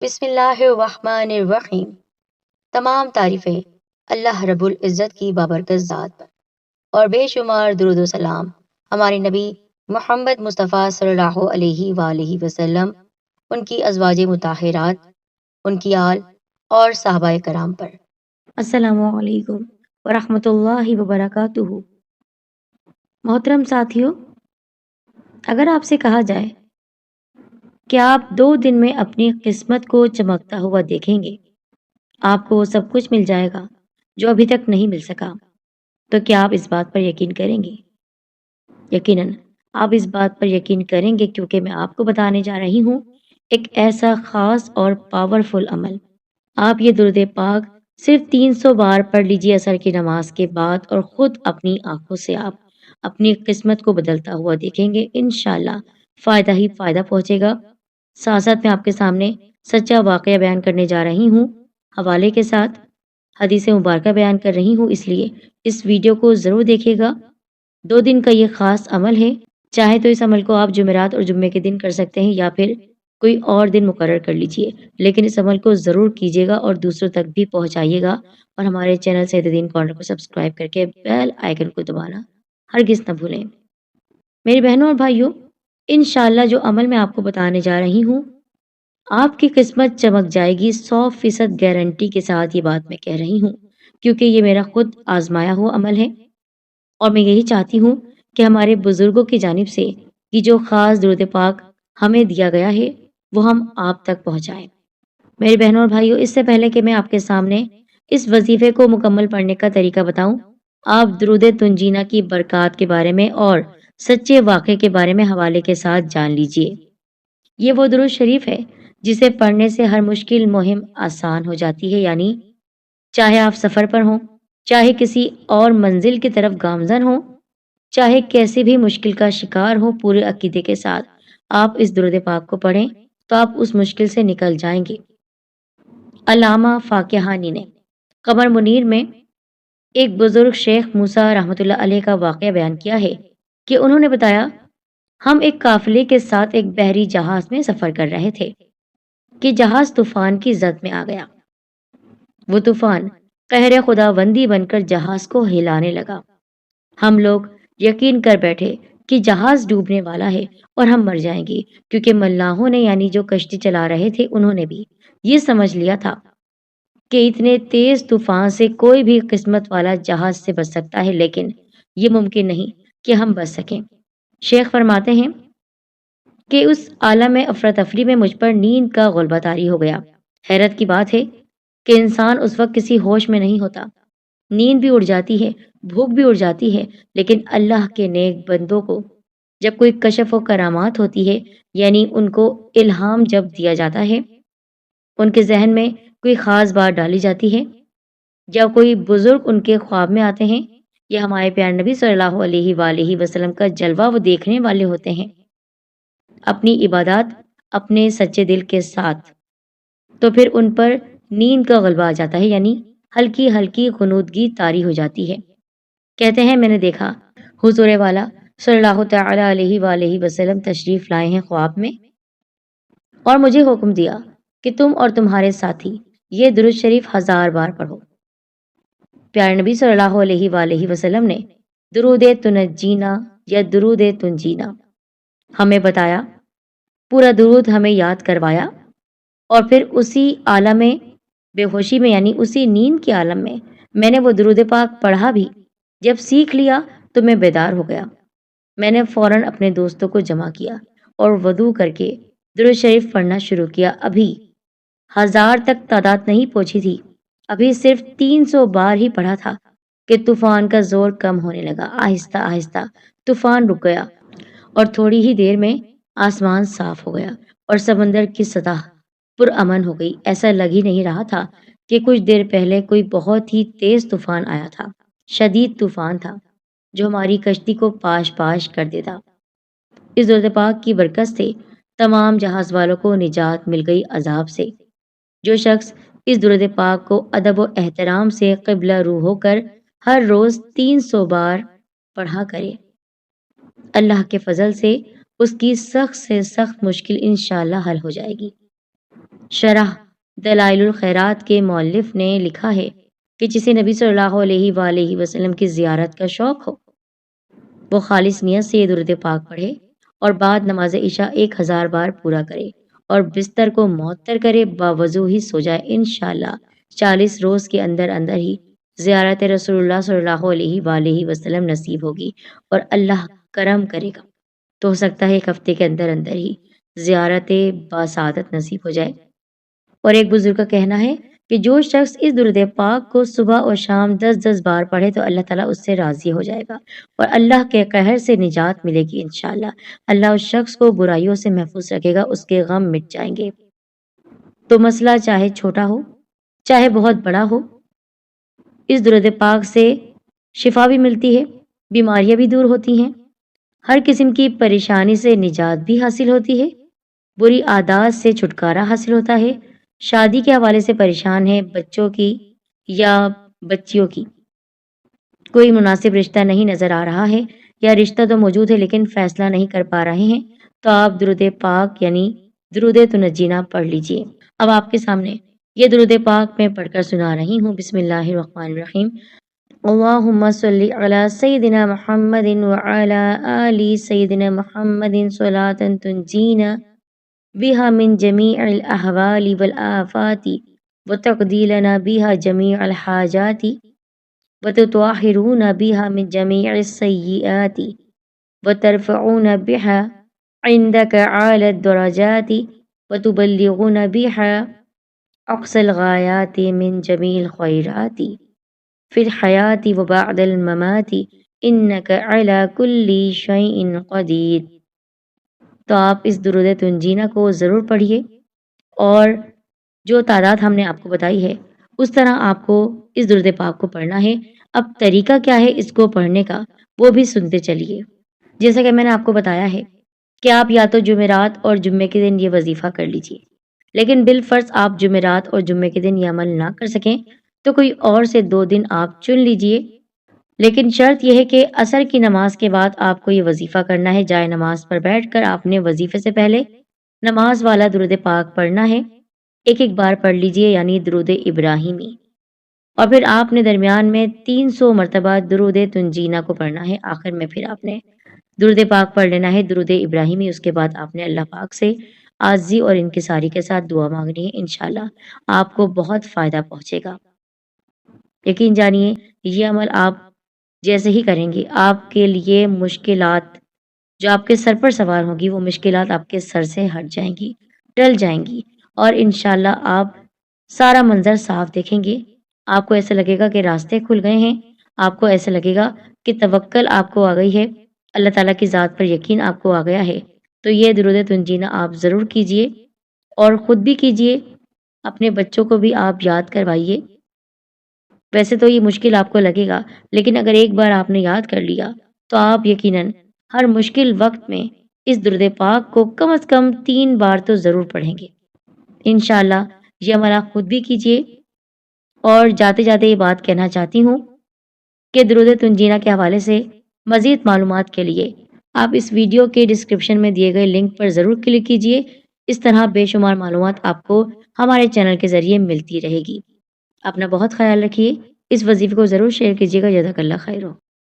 بسم اللہ الرحمن الرحیم۔ تمام تعریفیں اللہ رب العزت کی بابرکت ذات پر، اور بے شمار درود و سلام ہمارے نبی محمد مصطفیٰ صلی اللہ علیہ وآلہ وسلم، ان کی ازواج مطہرات، ان کی آل اور صحابہ کرام پر۔ السلام علیکم ورحمۃ اللہ وبرکاتہ۔ محترم ساتھیوں، اگر آپ سے کہا جائے کہ آپ 2 دن میں اپنی قسمت کو چمکتا ہوا دیکھیں گے، آپ کو وہ سب کچھ مل جائے گا جو ابھی تک نہیں مل سکا، تو کیا آپ اس بات پر یقین کریں گے؟ یقیناً آپ اس بات پر یقین کریں گے، کیونکہ میں آپ کو بتانے جا رہی ہوں ایک ایسا خاص اور پاورفل عمل۔ آپ یہ درود پاک صرف 300 بار پڑھ لیجیے عصر کی نماز کے بعد، اور خود اپنی آنکھوں سے آپ اپنی قسمت کو بدلتا ہوا دیکھیں گے۔ انشاءاللہ فائدہ ہی فائدہ پہنچے گا۔ ساتھ ساتھ میں آپ کے سامنے سچا واقعہ بیان کرنے جا رہی ہوں، حوالے کے ساتھ حدیث مبارکہ بیان کر رہی ہوں، اس لیے اس ویڈیو کو ضرور دیکھیے گا۔ 2 دن کا یہ خاص عمل ہے، چاہے تو اس عمل کو آپ جمعرات اور جمعے کے دن کر سکتے ہیں، یا پھر کوئی اور دن مقرر کر لیجئے، لیکن اس عمل کو ضرور کیجیے گا اور دوسروں تک بھی پہنچائیے گا، اور ہمارے چینل سید الدین کارنر کو سبسکرائب کر کے بیل آئیکن کو دبانا ہرگز نہ بھولیں۔ میری بہنوں اور بھائیوں، انشاءاللہ جو عمل میں آپ کو بتانے جا رہی ہوں، آپ کی قسمت چمک جائے گی 100% گارنٹی کے ساتھ۔ یہ بات میں کہہ رہی ہوں کیونکہ یہ میرا خود آزمایا ہوا عمل ہے، اور میں یہی چاہتی ہوں کہ ہمارے بزرگوں کی جانب سے یہ جو خاص درود پاک ہمیں دیا گیا ہے وہ ہم آپ تک پہنچائیں۔ میری بہنوں اور بھائیوں، اس سے پہلے کہ میں آپ کے سامنے اس وظیفے کو مکمل پڑھنے کا طریقہ بتاؤں، آپ درود تنجینہ کی برکات کے بارے میں اور سچے واقعے کے بارے میں حوالے کے ساتھ جان لیجئے۔ یہ وہ درود شریف ہے جسے پڑھنے سے ہر مشکل مہم آسان ہو جاتی ہے، یعنی چاہے آپ سفر پر ہوں، چاہے کسی اور منزل کی طرف گامزن ہوں، چاہے کیسی بھی مشکل کا شکار ہو، پورے عقیدے کے ساتھ آپ اس درود پاک کو پڑھیں تو آپ اس مشکل سے نکل جائیں گے۔ علامہ فاقہانی نے قمر منیر میں ایک بزرگ شیخ موسیٰ رحمۃ اللہ علیہ کا واقعہ بیان کیا ہے کہ انہوں نے بتایا، ہم ایک قافلے کے ساتھ ایک بحری جہاز میں سفر کر رہے تھے کہ جہاز طوفان کی زد میں آ گیا۔ وہ طوفان قہر خداوندی بن کر جہاز کو ہلانے لگا۔ ہم لوگ یقین کر بیٹھے کہ جہاز ڈوبنے والا ہے اور ہم مر جائیں گے، کیونکہ ملاحوں نے، یعنی جو کشتی چلا رہے تھے، انہوں نے بھی یہ سمجھ لیا تھا کہ اتنے تیز طوفان سے کوئی بھی قسمت والا جہاز سے بچ سکتا ہے، لیکن یہ ممکن نہیں کہ ہم بچ سکیں۔ شیخ فرماتے ہیں کہ اس عالم افراتفری میں مجھ پر نیند کا غلبہ طاری ہو گیا۔ حیرت کی بات ہے کہ انسان اس وقت کسی ہوش میں نہیں ہوتا، نیند بھی اڑ جاتی ہے، بھوک بھی اڑ جاتی ہے، لیکن اللہ کے نیک بندوں کو جب کوئی کشف و کرامات ہوتی ہے، یعنی ان کو الہام جب دیا جاتا ہے، ان کے ذہن میں کوئی خاص بات ڈالی جاتی ہے، یا کوئی بزرگ ان کے خواب میں آتے ہیں، یا ہمارے پیارے نبی صلی اللہ علیہ وآلہ وسلم کا جلوہ وہ دیکھنے والے ہوتے ہیں اپنی عبادات اپنے سچے دل کے ساتھ، تو پھر ان پر نیند کا غلبہ آ جاتا ہے، یعنی ہلکی ہلکی غنودگی طاری ہو جاتی ہے۔ کہتے ہیں، میں نے دیکھا حضور والا صلی اللہ تعالی علیہ وآلہ وسلم تشریف لائے ہیں خواب میں، اور مجھے حکم دیا کہ تم اور تمہارے ساتھی یہ درود شریف 1000 بار پڑھو۔ پیارے نبی صلی اللہ علیہ وآلہ وسلم نے درود تنجینا یا درود تنجینا ہمیں بتایا، پورا درود ہمیں یاد کروایا، اور پھر اسی عالم بے ہوشی میں، یعنی اسی نیند کے عالم میں نے وہ درود پاک پڑھا بھی۔ جب سیکھ لیا تو میں بیدار ہو گیا۔ میں نے فوراً اپنے دوستوں کو جمع کیا اور وضو کر کے درود شریف پڑھنا شروع کیا۔ ابھی 1000 تک تعداد نہیں پہنچی تھی، ابھی صرف 300 بار ہی پڑھا تھا کہ طوفان کا زور کم ہونے لگا۔ آہستہ آہستہ طوفان رک گیا، اور تھوڑی ہی دیر میں آسمان صاف ہو گیا اور سمندر کی سطح پرامن ہو گئی۔ ایسا لگ ہی نہیں رہا تھا کہ کچھ دیر پہلے کوئی بہت ہی تیز طوفان آیا تھا۔ شدید طوفان تھا جو ہماری کشتی کو پاش پاش کر دیتا۔ اس درود پاک کی برکت سے تمام جہاز والوں کو نجات مل گئی عذاب سے۔ جو شخص اس درود پاک کو ادب و احترام سے قبلہ رو ہو کر ہر روز 300 بار پڑھا کرے، اللہ کے فضل سے اس کی سخت سے سخت مشکل انشاءاللہ حل ہو جائے گی۔ شرح دلائل الخیرات کے مؤلف نے لکھا ہے کہ جسے نبی صلی اللہ علیہ وآلہ وسلم کی زیارت کا شوق ہو وہ خالص نیت سے یہ درود پاک پڑھے اور بعد نماز عشاء 1000 بار پورا کرے اور بستر کو معطر کرے، باوضو ہی سو جائے، انشاءاللہ 40 روز کے اندر اندر ہی زیارت رسول اللہ صلی اللہ علیہ وآلہ وسلم نصیب ہوگی اور اللہ کرم کرے گا تو ہو سکتا ہے ایک ہفتے کے اندر اندر ہی زیارت باسعادت نصیب ہو جائے۔ اور ایک بزرگ کا کہنا ہے کہ جو شخص اس درود پاک کو صبح اور شام 10 بار پڑھے تو اللہ تعالیٰ اس سے راضی ہو جائے گا اور اللہ کے قہر سے نجات ملے گی انشاءاللہ۔ اللہ اس شخص کو برائیوں سے محفوظ رکھے گا، اس کے غم مٹ جائیں گے۔ تو مسئلہ چاہے چھوٹا ہو چاہے بہت بڑا ہو، اس درود پاک سے شفا بھی ملتی ہے، بیماریاں بھی دور ہوتی ہیں، ہر قسم کی پریشانی سے نجات بھی حاصل ہوتی ہے، بری عادات سے چھٹکارا حاصل ہوتا ہے، شادی کے حوالے سے پریشان ہے، بچوں کی یا بچیوں کی کوئی مناسب رشتہ نہیں نظر آ رہا ہے یا رشتہ تو موجود ہے لیکن فیصلہ نہیں کر پا رہے ہیں تو آپ درود پاک یعنی درود تنجینا پڑھ لیجئے۔ اب آپ کے سامنے یہ درود پاک میں پڑھ کر سنا رہی ہوں۔ بسم اللہ الرحمن الرحیم۔ اللہم صلی علی سیدنا محمد وعلی آل سیدنا محمد صلاة تنجینا بها من جميع الأحوال والآفات وتقضي لنا بها جميع الحاجات وتطهرون بها من جميع السيئات وترفعون بها عندك أعلى الدرجات وتبلغون بها أقصى الغايات من جميع الخيرات في الحياة وبعد الممات إنك على كل شيء قدير۔ تو آپ اس درود تنجینا کو ضرور پڑھیے اور جو تعداد ہم نے آپ کو بتائی ہے اس طرح آپ کو اس درود پاک کو پڑھنا ہے۔ اب طریقہ کیا ہے اس کو پڑھنے کا وہ بھی سنتے چلیے۔ جیسا کہ میں نے آپ کو بتایا ہے کہ آپ یا تو جمعرات اور جمعے کے دن یہ وظیفہ کر لیجیے، لیکن بالفرض آپ جمعرات اور جمعے کے دن یہ عمل نہ کر سکیں تو کوئی اور سے 2 دن آپ چن لیجیے، لیکن شرط یہ ہے کہ عصر کی نماز کے بعد آپ کو یہ وظیفہ کرنا ہے۔ جائے نماز پر بیٹھ کر آپ نے وظیفے سے پہلے نماز والا درود پاک پڑھنا ہے، ایک بار پڑھ لیجیے یعنی درود ابراہیمی، اور پھر آپ نے درمیان میں 300 مرتبہ درود تنجینا کو پڑھنا ہے، آخر میں پھر آپ نے درود پاک پڑھ لینا ہے درود ابراہیمی۔ اس کے بعد آپ نے اللہ پاک سے عاجزی اور انکساری کے ساتھ دعا مانگنی ہے، انشاءاللہ آپ کو بہت فائدہ پہنچے گا۔ یقین جانیے یہ عمل آپ جیسے ہی کریں گے آپ کے لیے مشکلات جو آپ کے سر پر سوار ہوگی وہ مشکلات آپ کے سر سے ہٹ جائیں گی، ٹل جائیں گی اور انشاءاللہ آپ سارا منظر صاف دیکھیں گے۔ آپ کو ایسا لگے گا کہ راستے کھل گئے ہیں، آپ کو ایسا لگے گا کہ توکل آپ کو آ گئی ہے، اللہ تعالیٰ کی ذات پر یقین آپ کو آ گیا ہے۔ تو یہ درود تنجینا آپ ضرور کیجئے اور خود بھی کیجئے، اپنے بچوں کو بھی آپ یاد کروائیے۔ ویسے تو یہ مشکل آپ کو لگے گا لیکن اگر ایک بار آپ نے یاد کر لیا تو آپ یقیناً ہر مشکل وقت میں اس درود پاک کو کم از کم 3 بار تو ضرور پڑھیں گے۔ انشاءاللہ یہ عمل آپ خود بھی کیجئے۔ اور جاتے جاتے یہ بات کہنا چاہتی ہوں کہ درود تنجینا کے حوالے سے مزید معلومات کے لیے آپ اس ویڈیو کے ڈسکرپشن میں دیے گئے لنک پر ضرور کلک کیجئے۔ اس طرح بے شمار معلومات آپ کو ہمارے چینل کے ذریعے ملتی رہے گی۔ اپنا بہت خیال رکھیے، اس وظیفے کو ضرور شیئر کیجیے گا۔ جزاک اللہ خیر۔